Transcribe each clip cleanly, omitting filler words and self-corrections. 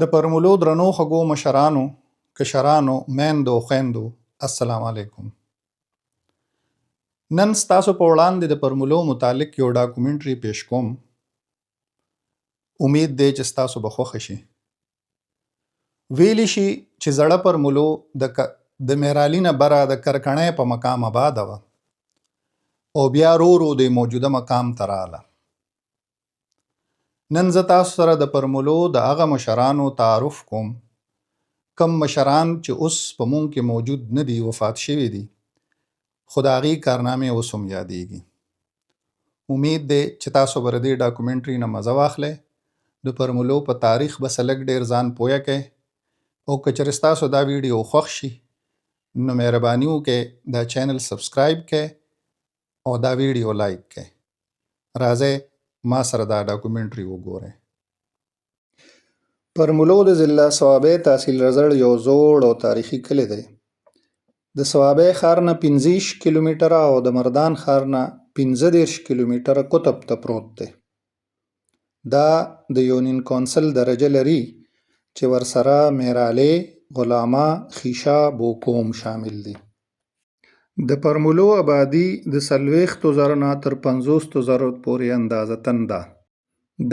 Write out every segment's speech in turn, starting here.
د پرملو درنو خوږو مشرانو، کشرانو، میندو، خویندو، السلام علیکم. نن ستاسو په وړاندې د پرملو متعلق یو ډاکومنټري پیش کوم. امید دی چې ستاسو به خوښه شي. ویلی شي چې زړه پرملو د میرالي نه بره د کرکنۍ په مقام آباده وه او بیا رو د موجوده مقام ته راغله. نن زه تاسو سره د پرملو د هغه مشرانو تعارف کوم کم مشران چې اوس په مونږ کې موجود نه دي، وفات شوي دي، خو د هغې کارنامې اوس هم یادېږي. امید دی چې تاسو به د دې ډاکومنټري نه مزه واخلئ. د پرملو په تاریخ به څه لږ ډېر ځان پویه کړئ او که چېرې ستاسو دا ویډیو خوښ شي نو مهرباني وکړئ دا چینل سبسکرایب کړئ او دا ویډیو لایک کړئ. راځئ ما سره دا ډاکومنټري وګورئ. پرملو د ضلع صوابۍ تحصیل رزړ یو زوړ او تاریخي کلی دی. د صوابۍ ښار نه 25 کیلومتره او د مردان ښار نه 15 کیلومتره قطب ته پروت دی. دا د یونین کونسل درجه لري چې ورسره میرالې، غلامه، خیشه، بوکوم شامل دي. د پرملو آبادي د 40,000 نه تر 50,000 پورې اندازتن ده.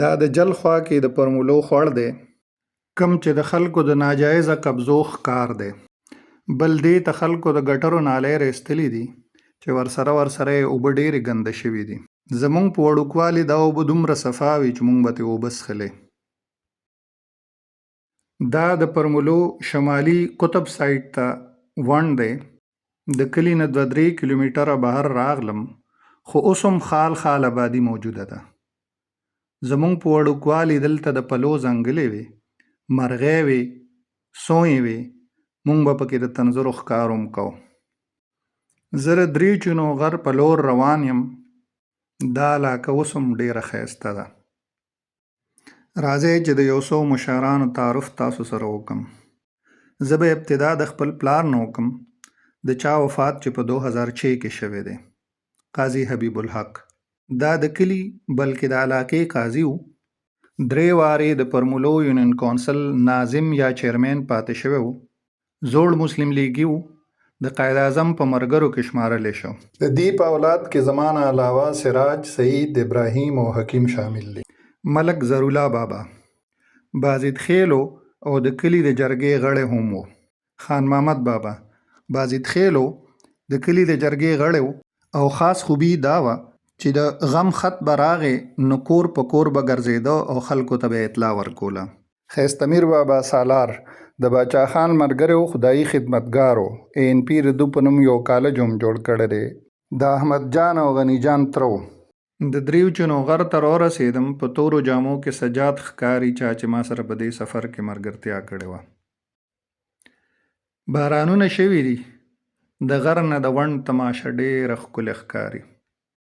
دا د جل خوا کې د پرملو خوړ دی کم چې د خلکو د ناجایزه قبضو ښکار دی. بل دې ته خلکو د ګټرو نالۍ رایستلي دي چې ورسره یې اوبه ډېرې ګنده شوي دي. زمونږ په وړوکوالي دا اوبه دومره صفا وي چې مونږ به ترې اوبه څښلې. دا د پرملو شمالي قطب سایډ ته ونډ دی. د کلي نه 2-3 کیلومتره بهر راغلم خو اوس هم خال خال آبادي موجوده ده. زمونږ په وړوکوالي دلته د پلو ځنګلې وي، مرغۍ وي، سویې وي، مونږ به پکې د تنظرو ښکار هم کوو. زه د 3 چونو غر په لور روان یم. دا علاقه اوس هم ډېره ښایسته ده. راځئ چې د یو څو مشرانو تعارف تاسو سره وکم. زه به ابتدا د خپل پلار نه وکم د چا وفات چې په 2006 کې شوی دی، قاضي حبیب الحق. دا د کلي بلکې د علاقې قاضي و. 3 وارې د پرملو یونین کونسل ناظم یا چیرمین پاتې شوی و. زوړ مسلم لیګي و. د قائد اعظم په مرګرو کې شمارلی شو. د دې په اولاد کې زما نه علاوه سراج، سعید، ابراهیم او حکیم شامل دي. ملک ظهرالله بابا، بازید خیلو او د کلي د جرګې غړی هم و. خان محمد بابا، بازید خیلو د کلي د جرګې غړی و او خاص خوبي دا وه چې د غم خط به راغې نو کور په کور به ګرځېده او خلکو ته به اطلاع ورکوله. خیستمیر بابا سالار د باچا خان ملګری و، خدایي خدمتګار و. ANP د دو په نوم یو کالج هم جوړ کړی دی. د احمد جان او غني جان تره و. د 3 چونو غر ته راورسېدم. په تورو جامو کې سجاد ښکاري چا چې ما سره په دې سفر کې ملګرتیا کړې وه. بارانونه شوي دي. د غر نه د ونډ تماشه ډېره ښکلې ښکاري.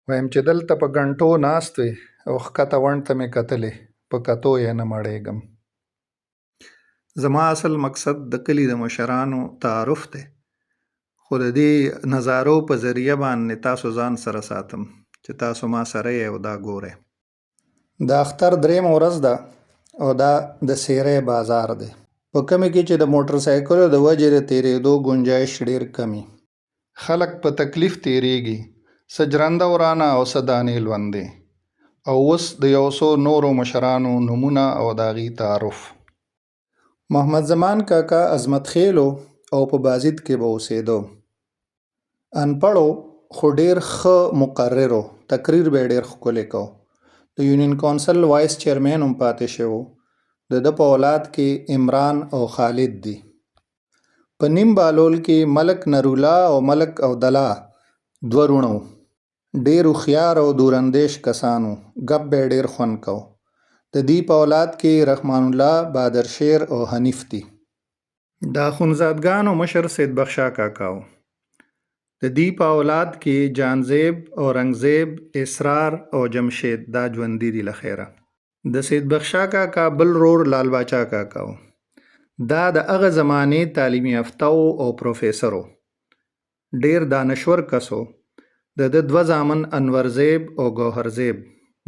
وایم چې دلته په ګنټو ناست وې او ښکته ونډ ته مې کتلې، په کتو یې نه مړېږم. زما اصل مقصد د کلي د مشرانو تعارف دی، خو د دې نظارو په ذریعه باندې تاسو ځان سره ساتم چې تاسو ما سره یې او دا ګورئ. د اختر 3 ورځ ده او دا د سیرې بازار دی، په کمې کې چې د موټر سایکلو د وجې د تېرېدو گنجایش ډېر کمی. خلک په تکلیف تېرېږي، څه جرنده ورانه او څه دانې لوندې. او اوس د یو څو نورو مشرانو نومونه او د هغې تعارف. محمد زمان کاکا عظمت خیلو او په بازید کې به اوسېدو. انپړو خو ډېر ښه مقررو، تقریر به یې ډېر ښکلی کو. د یونین کونسل وایس چیرمین هم پاتې شوی. د ده په اولاد کې عمران او خالد دي. په نیم بالول کې ملک نرولا او ملک عبدالله 2 وروڼه وو. ډېر هوښیار او دوراندیش کسانو، ګپ به یې ډېر خوند کو. د دې په اولاد کې رحمان الله، بادرشیر او حنیف دي. د اخونزادګانو مشر سید بخشا کاکا و. د دې په اولاد کې جانزیب، اورنګزیب، اسرار او جمشید دا ژوندي دي له خیره. د سید بخشا کاکا بل رور لال باچا کاکا و. دا د هغه زمانې تعلیمي یافته او پروفیسر و. ډېر دانشور کس و. د ده 2 زامن انورزیب او ګوهرزیب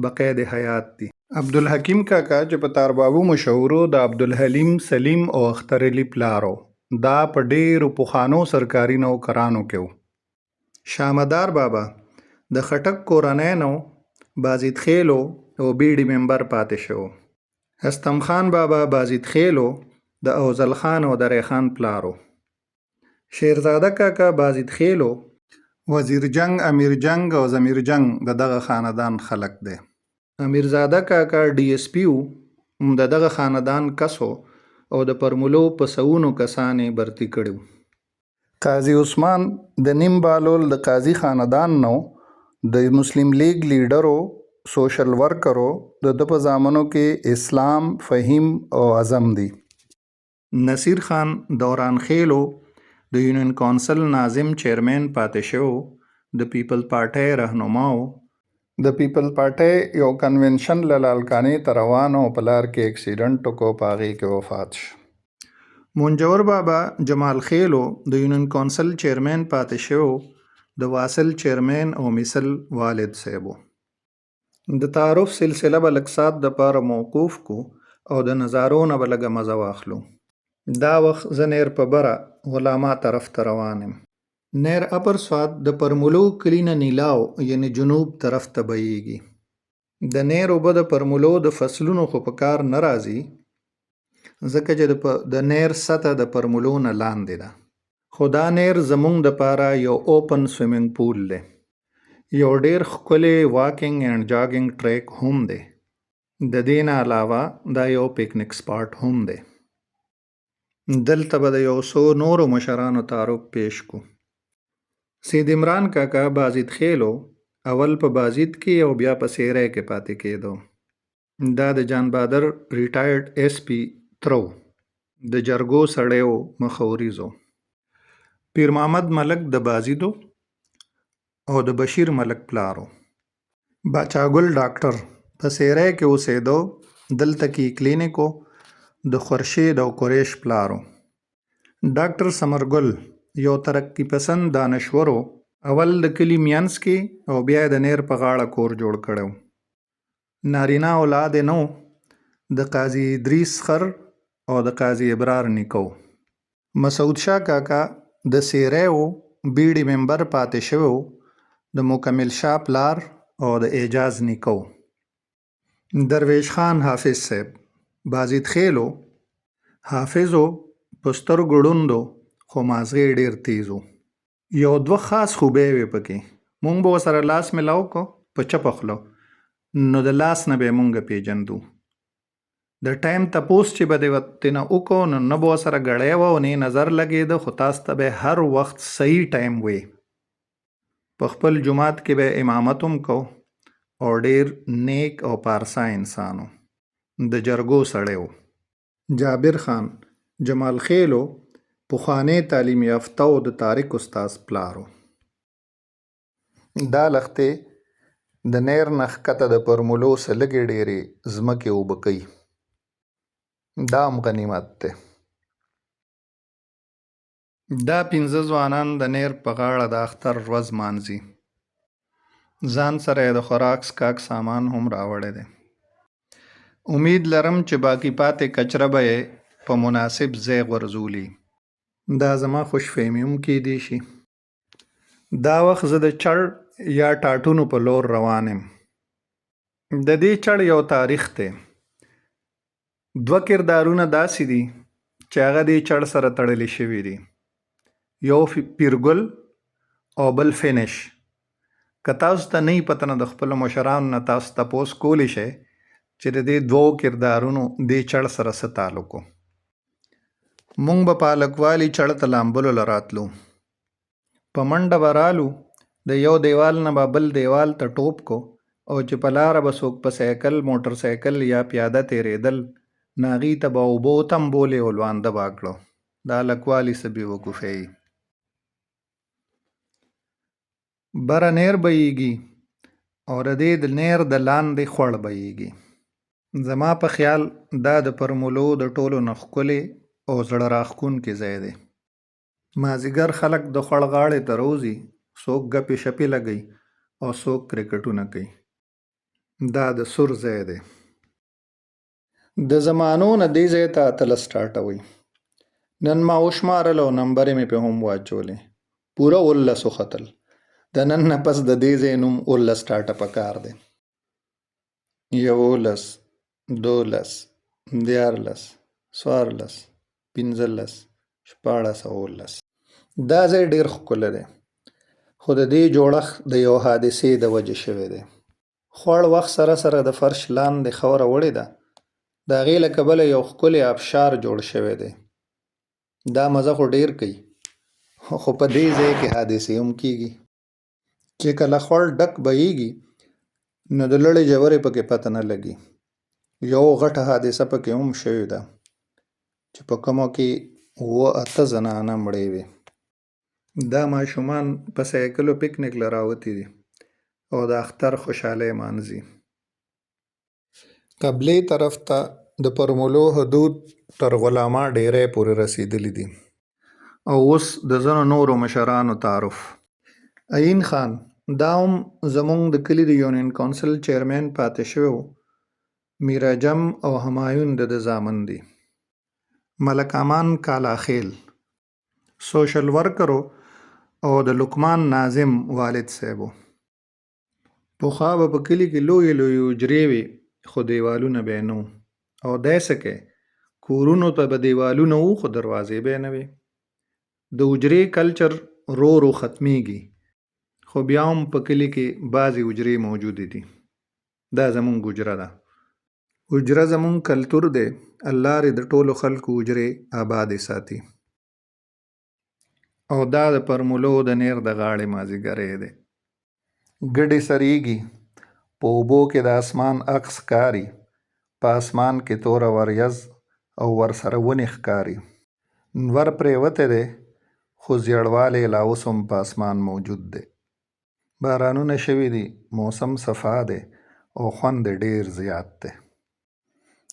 بقید حیات دي. عبدالحکیم کاکا چې په تاربابو مشهورو د عبدالحلیم سلیم او اختر علي پلارو دا په ډیرو پخوانو سرکاري نوکرانو کې و. شامدار بابا د خټک کورنۍ نو بازید خیلو او بیډي ممبر پاتې شو. هستم خان بابا بازید خیلو د اوزل خان او درې خان پلارو. شیرزاده کاکا بازید خیلو وزیر جنگ امیر جنگ او زمیر جنگ دغه خاندان خلق دی. امیرزاده کاکا ډي اس پي و دغه خاندان کسو او د پرملو په سوونو کسانې برتی کړو. قاضي عثمان د نیم بالول د قاضي خاندان نو د مسلم لیگ لیډرو سوشل ورکرو د په زامنو کې اسلام فهیم او اعظم دي. نصیر خان دوران خیلو د یونین کونسل ناظم چیرمن پاتې شو. د پیپل پارټۍ رهنماو. د پیپل پارټۍ یو کنونشن له لالکانې ته روان او په لار کې اکسیډنټ وکړو په هغې کې وفات شو. منجور بابا جمال خیلو د یونین کونسل چیرمن پاتې شو. د واصل چیرمن او مثل والد صاحب. د تعارف سلسله به لږ سات دپاره موقوف کو او د نظارو نه به لږه مزه واخلو. دا وخت زه نیر په بره غلاما طرف ته روان یم. نیر اپر سوات د پرملو کلی نه نیلاو یعنی جنوب طرف ته بهیږي. د نیر اوبه د پرملو د فصلونو خو په کار نه راځي ځکه چې د نیر سطح د پرملو نه لاندې ده. خو دا نیر زمونږ دپاره یو اوپن سویمنګ پول دی. یو ډیر ښکلی واکینګ اینډ جاګینګ ټریک هم دی. د دې نه علاوه دا یو پکنیک سپاټ هم دی. دلته به د یو څو نورو مشرانو تعارف پیش کو. سید عمران کاکا بازید خیلو اول په بازید کې او بیا په سیری کې پاتې کېدو. دا د جان بادر ریټایرډ ایس پی ترو د جرګو سړیو مخوریزو. پیر محمد ملک د بازیدو او د بشیر ملک پلارو. باچاګل ډاکټر په سیری کې اوسېدو. دلته کې کلینیکو د خورشید او قریش پلارو. ډاکټر سمرګل یو ترقی پسند دانشورو اول د کلی مینس کې او بیا د نیر په غاړه کور جوړ کړو. نارینه اولاد نو د قاضي ادریس خر او د قاضي ابرار نیکو. مسعود شاه کاکا د سیریو بیډي ممبر پاتې شو. د مکمل شاه پلار او د اعجاز نیکو. درویش خان حافظ صاحب بازید خیلو حافظو پستر ګړوندو خو مازغې ډیر تیزو. یو دوه خاص خوبۍ وې پکې. مونږ به ورسره لاس ملاو کو په چپه خوله نو د لاس نه به مونږ پیژندو. د ټایم تپوس چې به د تېنه وکړو نو نه به ورسره ګړی وه او نه نظر لګېده خو تاسو ته به هر وخت صحیح ټایم وی. په خپل جماعت کې به امامت هم کو او ډیر نیک او پارسا انسانو. د جرګو سړی و. جابر خان جمال خیلو پخوانی تعلیم یافته او د تاریک استاز پلارو. دا لښتې د نیر نه ښکته د پرملو څه لږې ډېرې ځمکې اوبه کوي. دا هم غنیمت دی. دا 15 ځوانان د نیر په غاړه د اختر ورځ مانځي. ځان سره یې د خوراک څښاک سامان هم راوړی دی. امید لرم چې باقي پاتې کچره به یې په مناسب ځای غورځولي. دا زما خوشفهمي هم کیدی شي. دا وخت زه د چړ یا ټاټونو په لور روان یم. د دې چړ یو تاریخ دی. 2 کردارونه داسې دي چې هغه دې چړ سره تړلی شوي دي. یو پیرګل او بل فینش. که تاسو ته نه پته نو د خپلو مشرانو نه تاسو تپوس کولی شئ چې د دې 2 کردارونو دې چړ سره څه تعلق و. مونږ به په هلکوالي چړ ته لامبلو له راتلو. په منډه به رالو د یو دیوال نه به بل دیوال ته ټوپ کو او چې په لاره به څوک په سایکل موټر سایکل یا پیاده تیریدل نو هغې ته به اوبه وتمبولې او لوانده به کړو. د هلکوالي څه بېوقوفۍ. بره نیر بهیږي او د دې د نیر د لاندې خوړ بهیږي. زما په خیال دا د پرملو د ټولو نه ښکلی او زړه راښکونکی ځای دی. مازدیګر خلک د خوړ غاړې ته روځي. څوک ګپې شپې لګوي او څوک کرکټونه کوي. دا د سور ځای دی. د زمانو نه دې ځای ته اتلس سټارټوئ. نن ما وشمارل او نمبرې مې پې هم واچولې. پوره 19 وختل. د نن نه پس د دې ځای نوم 19 سټارټه پکار دی. 11 12 14 14 15 16 19. دا ځای ډېر ښکلی دی خو د دې جوړښت د یو حادثې د وجې شوی دی. خوړ وخت سره سره د فرش لاندې خاوره وړې ده. د هغې له کبله یو ښکلی آبشار جوړ شوی دی. دا مزه خو ډېر کوي خو په دې ځای کې حادثې هم کېږي. چې کله خوړ ډک بهیږي نو د لړې ژورې پکې پته نه لګي. یو غټه حادثه پکې هم شوې ده چې په کومو کې 7 زنانه مړې وې. دا ماشومان په سایکلو پکنیک له راوتي دي او د اختر خوشحالۍ مانځي. قبلې طرف ته د پرملو حدود تر غلاما ډیری پورې رسیدلی دي. او اوس د ځینو نورو مشرانو تعارف. عین خان دا هم زموږ د کلي د یونین کونسل چیرمین پاتې شوی و. میر اجم او همایون د ده زامن دي. ملک امان کالاخیل سوشل ورکر او د لقمان ناظم والد صاحب و. پخوا به په کلي کې لویې لویې حجرې وې خو دیوالونه به یې نه و. او داسې کې کورونو ته به دیوالونه وو خو دروازې به یې نه وې. د حجرې کلچر رو رو ختمیږي خو بیا هم په کلي کې بعضې حجرې موجودې دي. دا زموږ حجره ده. حجره زموږ کلتور دی. الله دې د ټولو خلکو حجرې آبادې ساتي. او دا د پرملو د نیر د غاړې مازیګری دی. ګډې سریږي په اوبو کې د اسمان عکس ښکاري. په اسمان کې توره وریځ او ورسره ونې ښکاري. نور پرېوتی دی خو زیړوالی لا اوس هم په اسمان موجود دی. بارانونه شوي دي. موسم صفا دی او خوند یې ډېر زیات دی.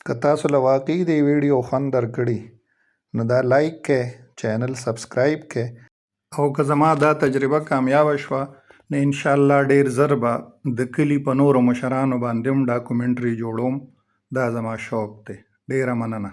که تاسو له واقعي دې ویډیو خوند درکړي نو دا لایک کړئ، چینل سبسکرایب کړئ او که زما دا تجربه کامیابه شوه نو انشاءالله ډېر زر به د کلي په نورو مشرانو باندې هم ډاکومنټري جوړوم. دا زما شوق دی. ډېره مننه.